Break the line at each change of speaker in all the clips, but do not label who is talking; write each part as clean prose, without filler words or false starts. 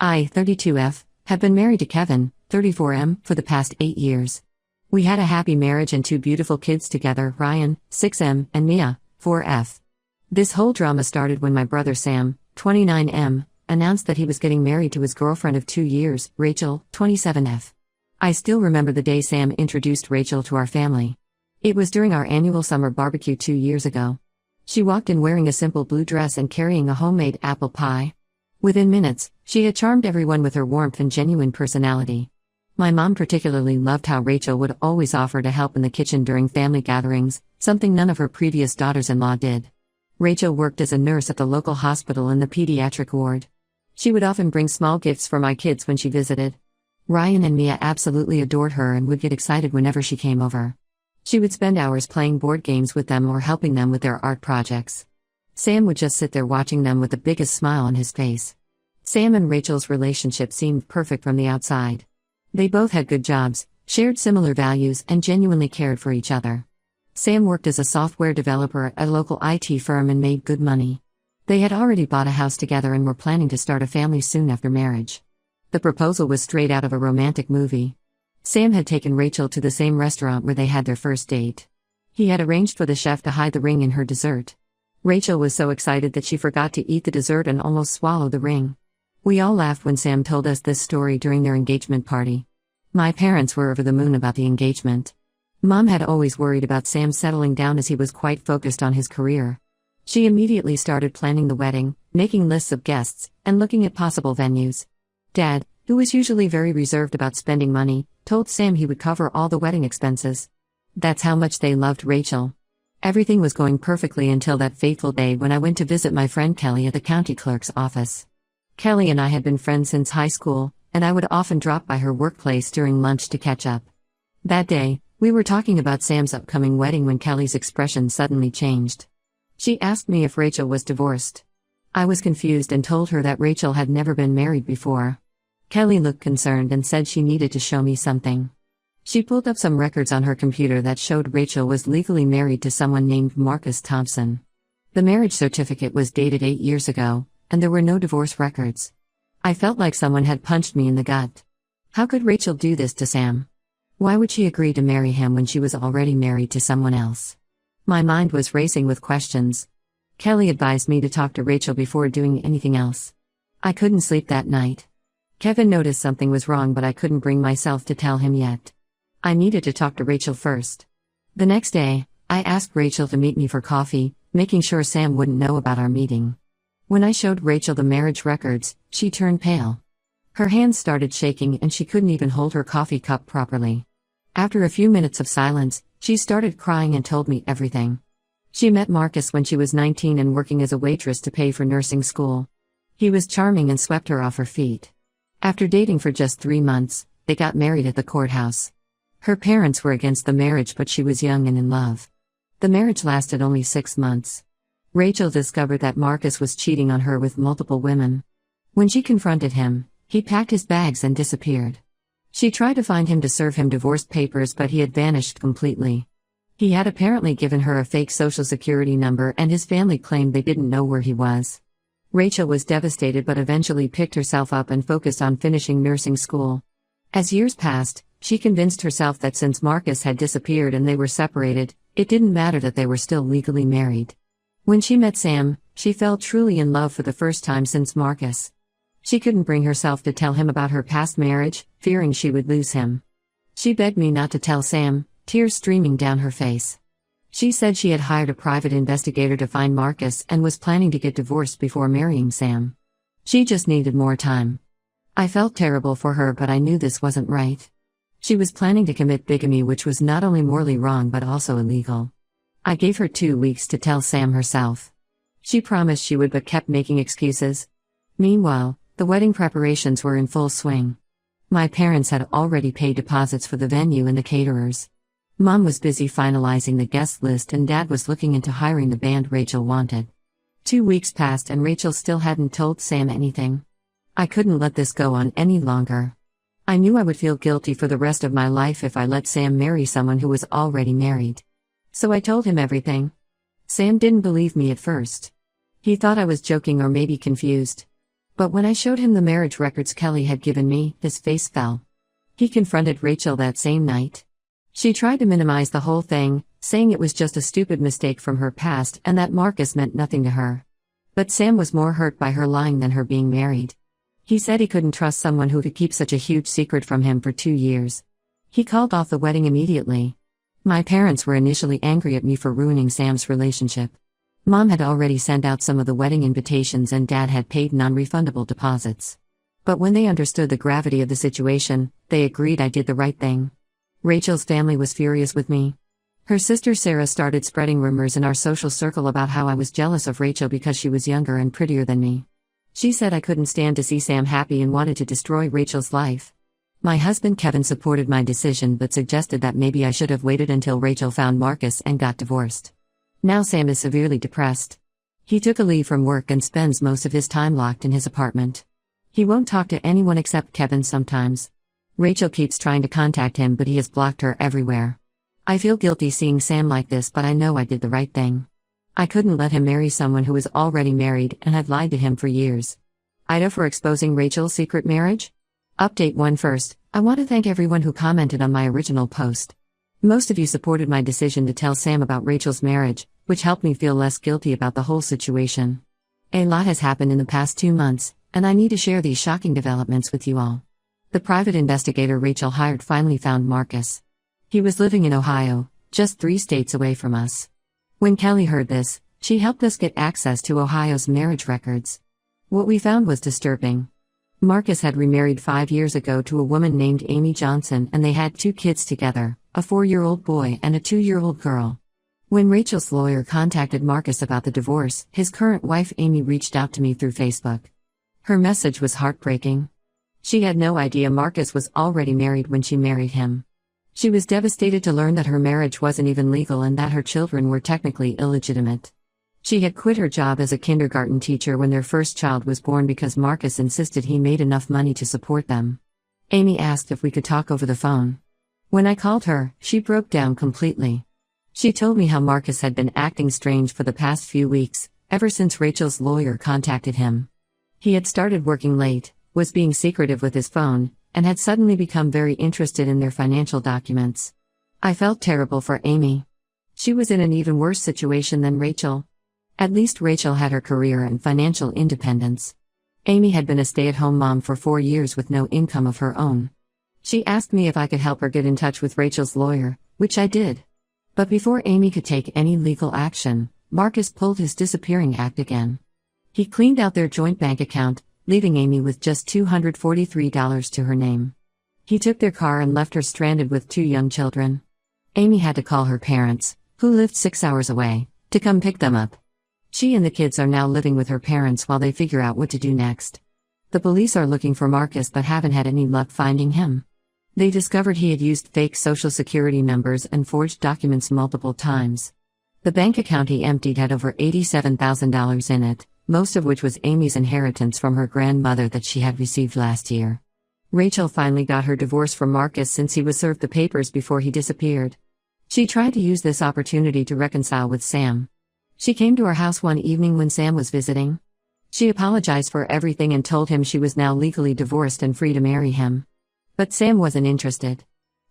I, 32F, have been married to Kevin, 34M, for the past 8 years. We had a happy marriage and 2 beautiful kids together, Ryan, 6M, and Mia, 4F. This whole drama started when my brother Sam, 29M, announced that he was getting married to his girlfriend of 2 years, Rachel, 27F. I still remember the day Sam introduced Rachel to our family. It was during our annual summer barbecue 2 years ago. She walked in wearing a simple blue dress and carrying a homemade apple pie. Within minutes, she had charmed everyone with her warmth and genuine personality. My mom particularly loved how Rachel would always offer to help in the kitchen during family gatherings, something none of her previous daughters-in-law did. Rachel worked as a nurse at the local hospital in the pediatric ward. She would often bring small gifts for my kids when she visited. Ryan and Mia absolutely adored her and would get excited whenever she came over. She would spend hours playing board games with them or helping them with their art projects. Sam would just sit there watching them with the biggest smile on his face. Sam and Rachel's relationship seemed perfect from the outside. They both had good jobs, shared similar values, and genuinely cared for each other. Sam worked as a software developer at a local IT firm and made good money. They had already bought a house together and were planning to start a family soon after marriage. The proposal was straight out of a romantic movie. Sam had taken Rachel to the same restaurant where they had their first date. He had arranged for the chef to hide the ring in her dessert. Rachel was so excited that she forgot to eat the dessert and almost swallow the ring. We all laughed when Sam told us this story during their engagement party. My parents were over the moon about the engagement. Mom had always worried about Sam settling down as he was quite focused on his career. She immediately started planning the wedding, making lists of guests, and looking at possible venues. Dad, who was usually very reserved about spending money, told Sam he would cover all the wedding expenses. That's how much they loved Rachel. Everything was going perfectly until that fateful day when I went to visit my friend Kelly at the county clerk's office. Kelly and I had been friends since high school, and I would often drop by her workplace during lunch to catch up. That day, we were talking about Sam's upcoming wedding when Kelly's expression suddenly changed. She asked me if Rachel was divorced. I was confused and told her that Rachel had never been married before. Kelly looked concerned and said she needed to show me something. She pulled up some records on her computer that showed Rachel was legally married to someone named Marcus Thompson. The marriage certificate was dated 8 years ago, and there were no divorce records. I felt like someone had punched me in the gut. How could Rachel do this to Sam? Why would she agree to marry him when she was already married to someone else? My mind was racing with questions. Kelly advised me to talk to Rachel before doing anything else. I couldn't sleep that night. Kevin noticed something was wrong, but I couldn't bring myself to tell him yet. I needed to talk to Rachel first. The next day, I asked Rachel to meet me for coffee, making sure Sam wouldn't know about our meeting. When I showed Rachel the marriage records, she turned pale. Her hands started shaking and she couldn't even hold her coffee cup properly. After a few minutes of silence, she started crying and told me everything. She met Marcus when she was 19 and working as a waitress to pay for nursing school. He was charming and swept her off her feet. After dating for just 3 months, they got married at the courthouse. Her parents were against the marriage, but she was young and in love. The marriage lasted only 6 months. Rachel discovered that Marcus was cheating on her with multiple women. When she confronted him, he packed his bags and disappeared. She tried to find him to serve him divorce papers, but he had vanished completely. He had apparently given her a fake social security number, and his family claimed they didn't know where he was. Rachel was devastated but eventually picked herself up and focused on finishing nursing school. As years passed, she convinced herself that since Marcus had disappeared and they were separated, it didn't matter that they were still legally married. When she met Sam, she fell truly in love for the first time since Marcus. She couldn't bring herself to tell him about her past marriage, fearing she would lose him. She begged me not to tell Sam, tears streaming down her face. She said she had hired a private investigator to find Marcus and was planning to get divorced before marrying Sam. She just needed more time. I felt terrible for her, but I knew this wasn't right. She was planning to commit bigamy, which was not only morally wrong but also illegal. I gave her 2 weeks to tell Sam herself. She promised she would but kept making excuses. Meanwhile, the wedding preparations were in full swing. My parents had already paid deposits for the venue and the caterers. Mom was busy finalizing the guest list and Dad was looking into hiring the band Rachel wanted. 2 weeks passed and Rachel still hadn't told Sam anything. I couldn't let this go on any longer. I knew I would feel guilty for the rest of my life if I let Sam marry someone who was already married. So I told him everything. Sam didn't believe me at first. He thought I was joking or maybe confused. But when I showed him the marriage records Kelly had given me, his face fell. He confronted Rachel that same night. She tried to minimize the whole thing, saying it was just a stupid mistake from her past and that Marcus meant nothing to her. But Sam was more hurt by her lying than her being married. He said he couldn't trust someone who could keep such a huge secret from him for 2 years. He called off the wedding immediately. My parents were initially angry at me for ruining Sam's relationship. Mom had already sent out some of the wedding invitations and Dad had paid non-refundable deposits. But when they understood the gravity of the situation, they agreed I did the right thing. Rachel's family was furious with me. Her sister Sarah started spreading rumors in our social circle about how I was jealous of Rachel because she was younger and prettier than me. She said I couldn't stand to see Sam happy and wanted to destroy Rachel's life. My husband Kevin supported my decision but suggested that maybe I should have waited until Rachel found Marcus and got divorced. Now Sam is severely depressed. He took a leave from work and spends most of his time locked in his apartment. He won't talk to anyone except Kevin sometimes. Rachel keeps trying to contact him but he has blocked her everywhere. I feel guilty seeing Sam like this but I know I did the right thing. I couldn't let him marry someone who was already married and had lied to him for years. Ida for exposing Rachel's secret marriage? Update 1 first, I want to thank everyone who commented on my original post. Most of you supported my decision to tell Sam about Rachel's marriage, which helped me feel less guilty about the whole situation. A lot has happened in the past 2 months, and I need to share these shocking developments with you all. The private investigator Rachel hired finally found Marcus. He was living in Ohio, just 3 states away from us. When Kelly heard this, she helped us get access to Ohio's marriage records. What we found was disturbing. Marcus had remarried 5 years ago to a woman named Amy Johnson and they had 2 kids together, a 4-year-old boy and a 2-year-old girl. When Rachel's lawyer contacted Marcus about the divorce, his current wife Amy reached out to me through Facebook. Her message was heartbreaking. She had no idea Marcus was already married when she married him. She was devastated to learn that her marriage wasn't even legal and that her children were technically illegitimate. She had quit her job as a kindergarten teacher when their first child was born because Marcus insisted he made enough money to support them. Amy asked if we could talk over the phone. When I called her, she broke down completely. She told me how Marcus had been acting strange for the past few weeks, ever since Rachel's lawyer contacted him. He had started working late, was being secretive with his phone, and had suddenly become very interested in their financial documents. I felt terrible for Amy. She was in an even worse situation than Rachel. At least Rachel had her career and financial independence. Amy had been a stay-at-home mom for 4 years with no income of her own. She asked me if I could help her get in touch with Rachel's lawyer, which I did. But before Amy could take any legal action, Marcus pulled his disappearing act again. He cleaned out their joint bank account, leaving Amy with just $243 to her name. He took their car and left her stranded with 2 young children. Amy had to call her parents, who lived 6 hours away, to come pick them up. She and the kids are now living with her parents while they figure out what to do next. The police are looking for Marcus but haven't had any luck finding him. They discovered he had used fake social security numbers and forged documents multiple times. The bank account he emptied had over $87,000 in it, most of which was Amy's inheritance from her grandmother that she had received last year. Rachel finally got her divorce from Marcus since he was served the papers before he disappeared. She tried to use this opportunity to reconcile with Sam. She came to our house one evening when Sam was visiting. She apologized for everything and told him she was now legally divorced and free to marry him. But Sam wasn't interested.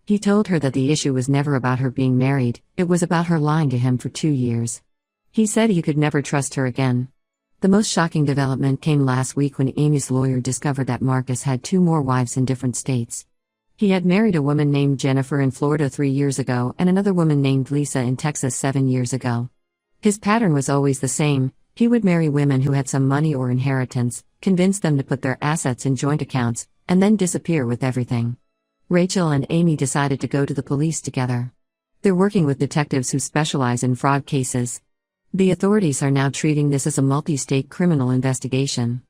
He told her that the issue was never about her being married, it was about her lying to him for 2 years. He said he could never trust her again. The most shocking development came last week when Amy's lawyer discovered that Marcus had 2 more wives in different states. He had married a woman named Jennifer in Florida 3 years ago and another woman named Lisa in Texas 7 years ago. His pattern was always the same: he would marry women who had some money or inheritance, convince them to put their assets in joint accounts, and then disappear with everything. Rachel and Amy decided to go to the police together. They're working with detectives who specialize in fraud cases. The authorities are now treating this as a multi-state criminal investigation.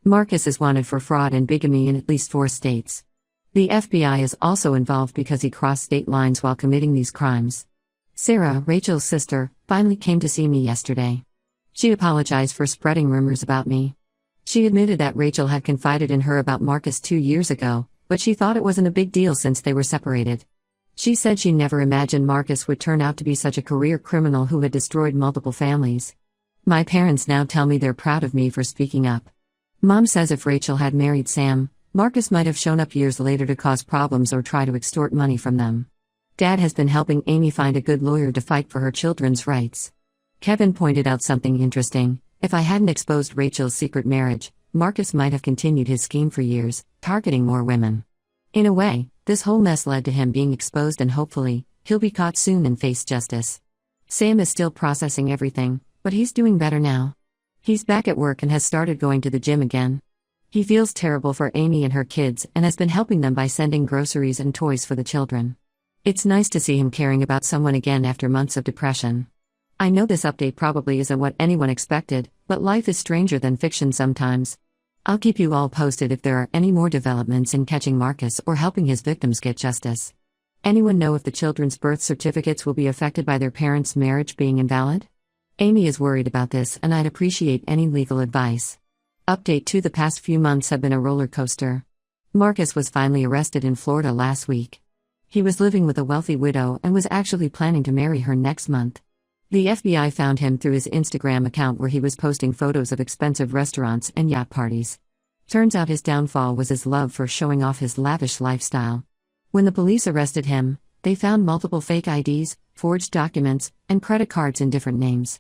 Marcus is wanted for fraud and bigamy in at least 4 states. The FBI is also involved because he crossed state lines while committing these crimes. Sarah, Rachel's sister, finally came to see me yesterday. She apologized for spreading rumors about me. She admitted that Rachel had confided in her about Marcus 2 years ago, but she thought it wasn't a big deal since they were separated. She said she never imagined Marcus would turn out to be such a career criminal who had destroyed multiple families. My parents now tell me they're proud of me for speaking up. Mom says if Rachel had married Sam, Marcus might have shown up years later to cause problems or try to extort money from them. Dad has been helping Amy find a good lawyer to fight for her children's rights. Kevin pointed out something interesting. If I hadn't exposed Rachel's secret marriage, Marcus might have continued his scheme for years, targeting more women. In a way, this whole mess led to him being exposed and hopefully, he'll be caught soon and face justice. Sam is still processing everything, but he's doing better now. He's back at work and has started going to the gym again. He feels terrible for Amy and her kids and has been helping them by sending groceries and toys for the children. It's nice to see him caring about someone again after months of depression. I know this update probably isn't what anyone expected, but life is stranger than fiction sometimes. I'll keep you all posted if there are any more developments in catching Marcus or helping his victims get justice. Anyone know if the children's birth certificates will be affected by their parents' marriage being invalid? Amy is worried about this and I'd appreciate any legal advice. Update 2: the past few months have been a roller coaster. Marcus was finally arrested in Florida last week. He was living with a wealthy widow and was actually planning to marry her next month. The FBI found him through his Instagram account where he was posting photos of expensive restaurants and yacht parties. Turns out his downfall was his love for showing off his lavish lifestyle. When the police arrested him, they found multiple fake IDs, forged documents, and credit cards in different names.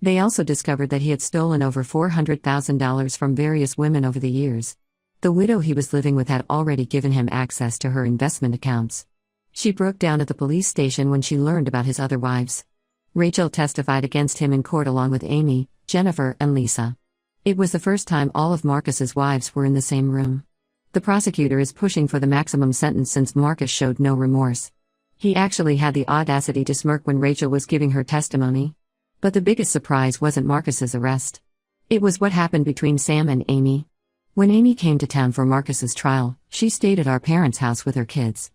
They also discovered that he had stolen over $400,000 from various women over the years. The widow he was living with had already given him access to her investment accounts. She broke down at the police station when she learned about his other wives. Rachel testified against him in court along with Amy, Jennifer, and Lisa. It was the first time all of Marcus's wives were in the same room. The prosecutor is pushing for the maximum sentence since Marcus showed no remorse. He actually had the audacity to smirk when Rachel was giving her testimony. But the biggest surprise wasn't Marcus's arrest. It was what happened between Sam and Amy. When Amy came to town for Marcus's trial, she stayed at our parents' house with her kids.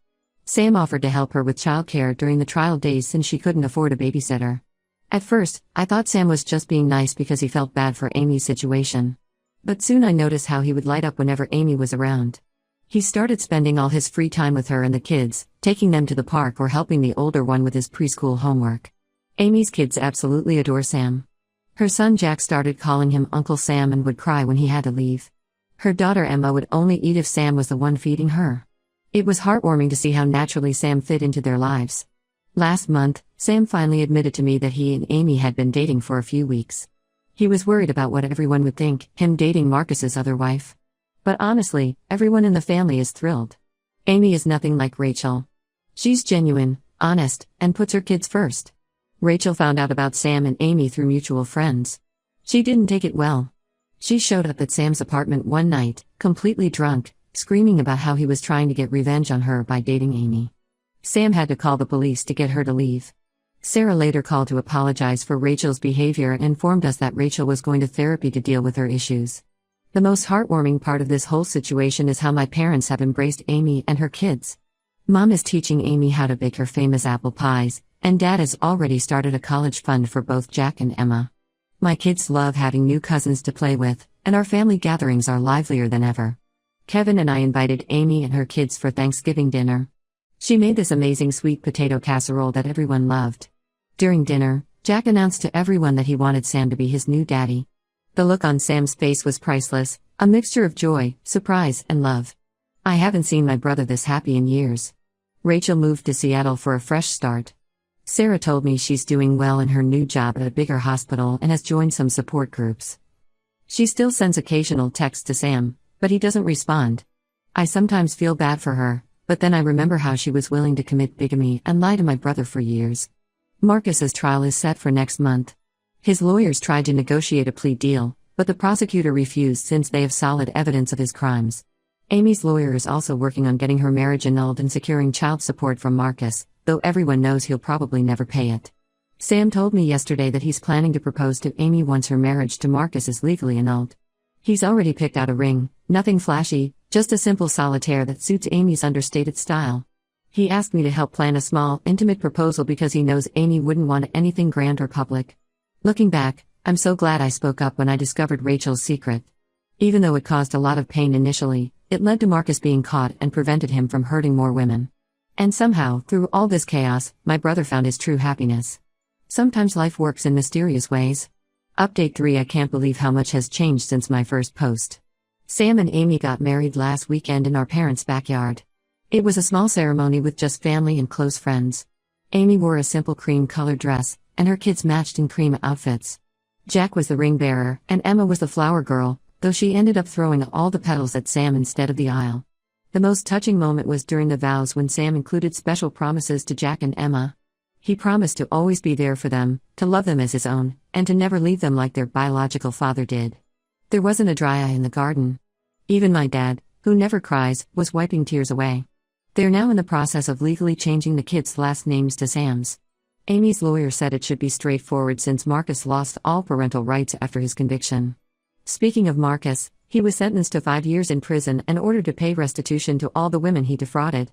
Sam offered to help her with childcare during the trial days since she couldn't afford a babysitter. At first, I thought Sam was just being nice because he felt bad for Amy's situation. But soon I noticed how he would light up whenever Amy was around. He started spending all his free time with her and the kids, taking them to the park or helping the older one with his preschool homework. Amy's kids absolutely adore Sam. Her son Jack started calling him Uncle Sam and would cry when he had to leave. Her daughter Emma would only eat if Sam was the one feeding her. It was heartwarming to see how naturally Sam fit into their lives. Last month, Sam finally admitted to me that he and Amy had been dating for a few weeks. He was worried about what everyone would think, him dating Marcus's other wife. But honestly, everyone in the family is thrilled. Amy is nothing like Rachel. She's genuine, honest, and puts her kids first. Rachel found out about Sam and Amy through mutual friends. She didn't take it well. She showed up at Sam's apartment one night, completely drunk, screaming about how he was trying to get revenge on her by dating Amy. Sam had to call the police to get her to leave. Sarah later called to apologize for Rachel's behavior and informed us that Rachel was going to therapy to deal with her issues. The most heartwarming part of this whole situation is how my parents have embraced Amy and her kids. Mom is teaching Amy how to bake her famous apple pies, and Dad has already started a college fund for both Jack and Emma. My kids love having new cousins to play with, and our family gatherings are livelier than ever. Kevin and I invited Amy and her kids for Thanksgiving dinner. She made this amazing sweet potato casserole that everyone loved. During dinner, Jack announced to everyone that he wanted Sam to be his new daddy. The look on Sam's face was priceless, a mixture of joy, surprise, and love. I haven't seen my brother this happy in years. Rachel moved to Seattle for a fresh start. Sarah told me she's doing well in her new job at a bigger hospital and has joined some support groups. She still sends occasional texts to Sam, but he doesn't respond. I sometimes feel bad for her, but then I remember how she was willing to commit bigamy and lie to my brother for years. Marcus's trial is set for next month. His lawyers tried to negotiate a plea deal, but the prosecutor refused since they have solid evidence of his crimes. Amy's lawyer is also working on getting her marriage annulled and securing child support from Marcus, though everyone knows he'll probably never pay it. Sam told me yesterday that he's planning to propose to Amy once her marriage to Marcus is legally annulled. He's already picked out a ring, nothing flashy, just a simple solitaire that suits Amy's understated style. He asked me to help plan a small, intimate proposal because he knows Amy wouldn't want anything grand or public. Looking back, I'm so glad I spoke up when I discovered Rachel's secret. Even though it caused a lot of pain initially, it led to Marcus being caught and prevented him from hurting more women. And somehow, through all this chaos, my brother found his true happiness. Sometimes life works in mysterious ways. Update 3: I can't believe how much has changed since my first post. Sam and Amy got married last weekend in our parents' backyard. It was a small ceremony with just family and close friends. Amy wore a simple cream-colored dress, and her kids matched in cream outfits. Jack was the ring bearer, and Emma was the flower girl, though she ended up throwing all the petals at Sam instead of the aisle. The most touching moment was during the vows when Sam included special promises to Jack and Emma. He promised to always be there for them, to love them as his own, and to never leave them like their biological father did. There wasn't a dry eye in the garden. Even my dad, who never cries, was wiping tears away. They're now in the process of legally changing the kids' last names to Sam's. Amy's lawyer said it should be straightforward since Marcus lost all parental rights after his conviction. Speaking of Marcus, he was sentenced to 5 years in prison and ordered to pay restitution to all the women he defrauded.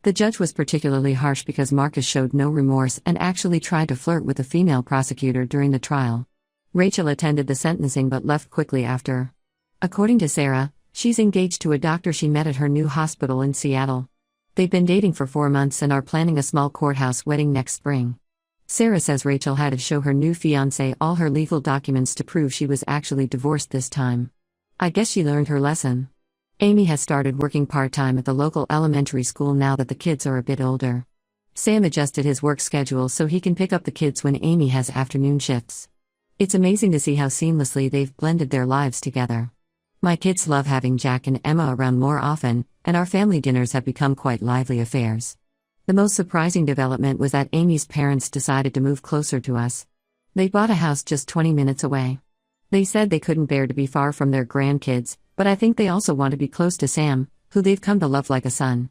The judge was particularly harsh because Marcus showed no remorse and actually tried to flirt with a female prosecutor during the trial. Rachel attended the sentencing but left quickly after. According to Sarah, she's engaged to a doctor she met at her new hospital in Seattle. They've been dating for 4 months and are planning a small courthouse wedding next spring. Sarah says Rachel had to show her new fiancé all her legal documents to prove she was actually divorced this time. I guess she learned her lesson. Amy has started working part-time at the local elementary school now that the kids are a bit older. Sam adjusted his work schedule so he can pick up the kids when Amy has afternoon shifts. It's amazing to see how seamlessly they've blended their lives together. My kids love having Jack and Emma around more often, and our family dinners have become quite lively affairs. The most surprising development was that Amy's parents decided to move closer to us. They bought a house just 20 minutes away. They said they couldn't bear to be far from their grandkids, but I think they also want to be close to Sam, who they've come to love like a son.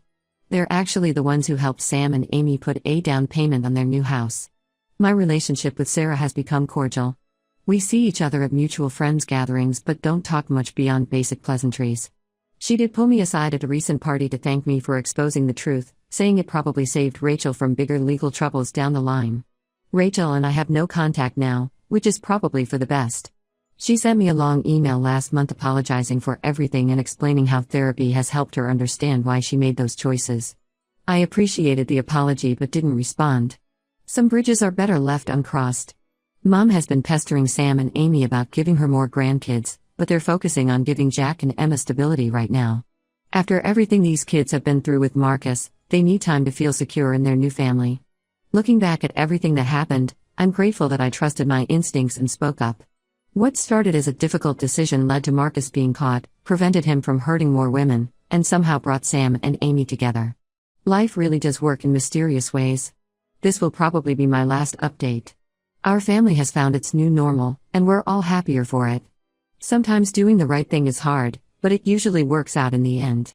They're actually the ones who helped Sam and Amy put a down payment on their new house. My relationship with Sarah has become cordial. We see each other at mutual friends gatherings but don't talk much beyond basic pleasantries. She did pull me aside at a recent party to thank me for exposing the truth, saying it probably saved Rachel from bigger legal troubles down the line. Rachel and I have no contact now, which is probably for the best. She sent me a long email last month apologizing for everything and explaining how therapy has helped her understand why she made those choices. I appreciated the apology but didn't respond. Some bridges are better left uncrossed. Mom has been pestering Sam and Amy about giving her more grandkids, but they're focusing on giving Jack and Emma stability right now. After everything these kids have been through with Marcus, they need time to feel secure in their new family. Looking back at everything that happened, I'm grateful that I trusted my instincts and spoke up. What started as a difficult decision led to Marcus being caught, prevented him from hurting more women, and somehow brought Sam and Amy together. Life really does work in mysterious ways. This will probably be my last update. Our family has found its new normal, and we're all happier for it. Sometimes doing the right thing is hard, but it usually works out in the end.